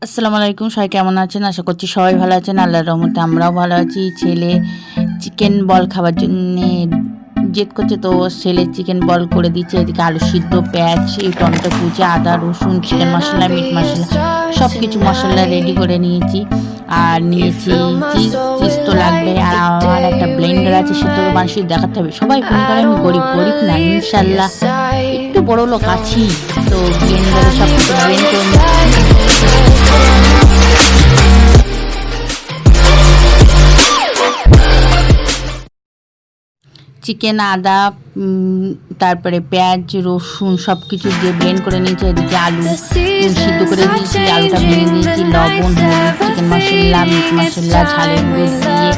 আসসালামু আলাইকুম, সবাই কেমন আছেন? আশা করছি সবাই ভালো আছেন। আল্লাহর রহমতে আমরাও ভালো আছি। ছেলে চিকেন বল খাবার জন্যে জেদ করছে, তো ছেলে চিকেন বল করে দিচ্ছে। এদিকে আলু সিদ্ধ, পেঁয়াজ, টমেটো কুচি, আদা রসুন, চিকেন মশলা, মিট মশলা সব কিছু মশলা রেডি করে নিয়েছি। আর নিয়েছি চিজ, চিজ তো লাগবে। আর আমার একটা ব্লেন্ডার আছে, সেটা তো মানুষের দেখাতে হবে। সবাই মনে করে আমি গরিব, গরিব না, ইনশাল্লাহ একটু বড় লোক আছি। তো ব্লেন্ডারে সব কিছু ব্লেন্ড করে চিকেন, আদা, তারপরে পেঁয়াজ, রসুন সব কিছু দিয়ে ব্লেন্ড করে নিয়েছি। এদিকে আলু সিদ্ধ করে দিয়েছি, আলুটা ভেঙে দিয়েছি, লবণ, হলুদ, চিকেন মশলা, মিট মশলা, ঝালের গুঁড়ো দিয়ে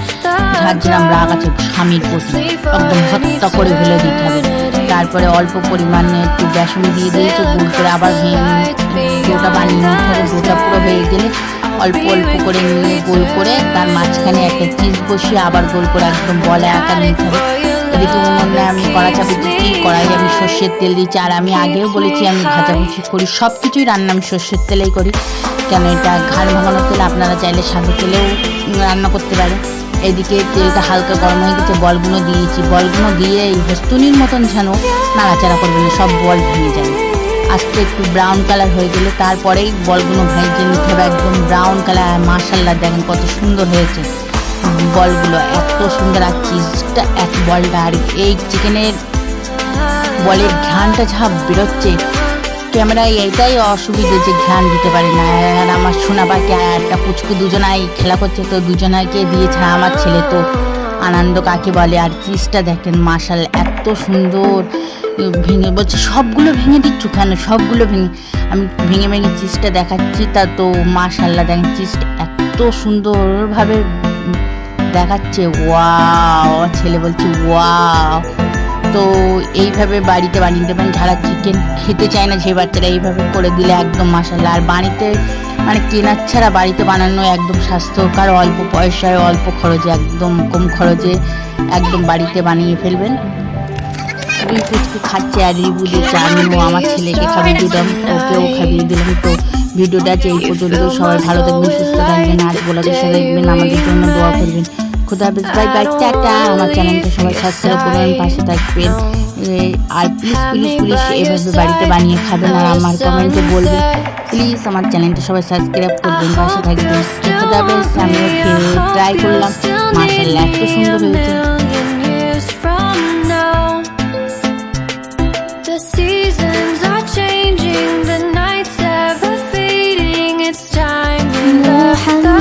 ঝাঁঝরাম রাগ আছে স্বামীর প্রতি একদম হত্যা করে ফেলে দিতে হবে। তারপরে অল্প পরিমাণে একটু বেসন দিয়ে দিয়েছি, গোল করে আবার ডোটা বানিয়ে নিতে হবে। ডোটা পুরো হয়ে গেলে অল্প অল্প করে নিয়ে গোল করে তার মাঝখানে একটা চিজ বসিয়ে আবার গোল করে একদম বলে আকার নিতে হবে। এদিকে উনুনে আমি কড়া চাপে দিচ্ছি, কড়াই আমি সর্ষের তেল দিচ্ছি। আর আমি আগেও বলেছি আমি ভাজাভুজি করি, সব কিছুই রান্না আমি সর্ষের তেলেই করি। কেন এটা ঘাড় ভাঙানোর তেল, আপনারা চাইলে সাদা তেলেও রান্না করতে পারেন। এদিকে তেলটা হালকা গরম হয়ে গেছে, বলগুলো দিয়েছি। বলগুলো দিয়ে এই হস্তুনির মতন যেন নাড়াচাড়া করবেন, সব বল ভেঙে যাবে। আস্তে একটু ব্রাউন কালার হয়ে গেলে তারপরেই বলগুলো ভেজে নিতে হবে, একদম ব্রাউন কালার। মাশাআল্লাহ দেখেন কত সুন্দর হয়েছে বলগুলো, এত সুন্দর। আর চিজটা এক বলটা, আর এই চিকেনের বলের ঘ্রাণটা যা বেরোচ্ছে, ক্যামেরায় এইটাই অসুবিধে যে ঘ্রাণ দিতে পারি না। আর আমার সোনা পাখি আর একটা পুচকু দুজনাই খেলা করছে, তো দুজনাকে দিয়েছে। আমার ছেলে তো আনন্দ কাকে বলে। আর চিজটা দেখেন মাশাআল্লাহ এত সুন্দর ভেঙে, বলছে সবগুলো ভেঙে দিচ্ছ কেন, সবগুলো ভেঙে। আমি ভেঙে ভেঙে চিজটা দেখাচ্ছি, তা তো মাশাআল্লাহ দেখেন চিজটা এত সুন্দরভাবে দেখাচ্ছে। ওয়াও, ছেলে বলছে ওয়াও। তো এইভাবে বাড়িতে বানিয়ে দেবেন। যারা চিকেন খেতে চায় না, সেই বাচ্চারা এইভাবে করে দিলে একদম মাশাআল্লাহ। আর বাড়িতে মানে কেনার ছাড়া বাড়িতে বানানো একদম স্বাস্থ্যকর, অল্প পয়সায় অল্প খরচে, একদম কম খরচে একদম বাড়িতে বানিয়ে ফেলবেন। পুচকু খাচ্ছে আর রিভিউ দিচ্ছে, আমিও আমার ছেলেকে খাবিয়ে দিলাম, ওকেও খাবিয়ে দিলাম। তো ভিডিওটা আছে এই পর্যন্ত। সবাই ভালো থাকবেন, সুস্থ থাকবেন, আজ বলাদের সাথে দেখবেন, আমাদের জন্য দোয়া করবেন। খুদা হাফেজ, বাই বাই, টাটা। আমার চ্যানেলটা সবাই সাবস্ক্রাইব করবেন, পাশে থাকবেন। আর প্লিজ প্লিজ প্লিজ এভাবে বাড়িতে বানিয়ে খাবেন। আর আমার কমেন্টে বলবেন প্লিজ আমার চ্যানেলটা সবাই সাবস্ক্রাইব করবেন, পাশে থাকবেন। খুদা হাফেজ। আমিও ট্রাই করলাম, মাশাআল্লাহ এত সুন্দর হয়েছে। The seasons are changing, the nights ever fading. It's time we left the